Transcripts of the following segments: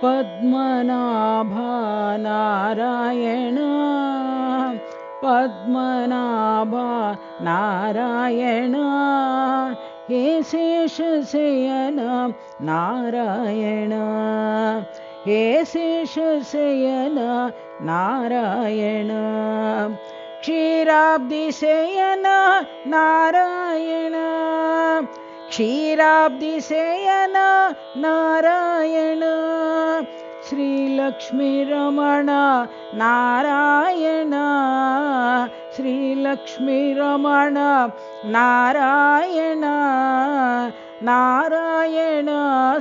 पद्मनाभ नारायण पद्मनाभ नारायण हे शेषशयन नारायण हे शेषशयन नारायण क्षीराब्धिशयन नारायण क्षीराब्धिशयन नारायण श्रीलक्ष्मीरमण नारायण श्रीलक्ष्मीरमण नारायण नारायण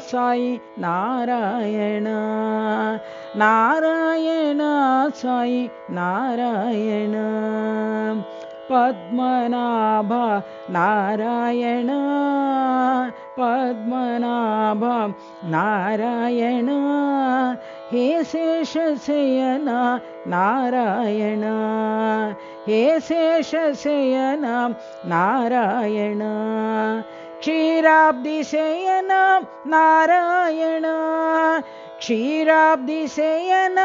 साई नारायण नारायण साई नारायण पद्मनाभ नारायण पद्मनाभ नारायण हे शेषशयन नारायण हे शेषशयन नारायण क्षीराब्धिशयन नारायण क्षीराब्धिशयन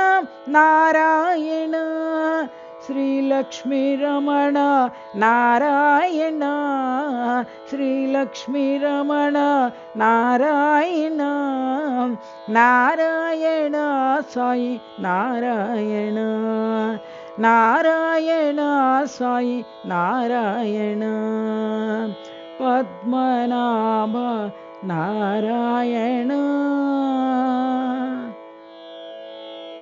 नारायण श्रीलक्ष्मीरमण नारायण श्रीलक्ष्मीरमण नारायण नारायण साई नारायण नारायण साई नारायण पद्मनाभ नारायण।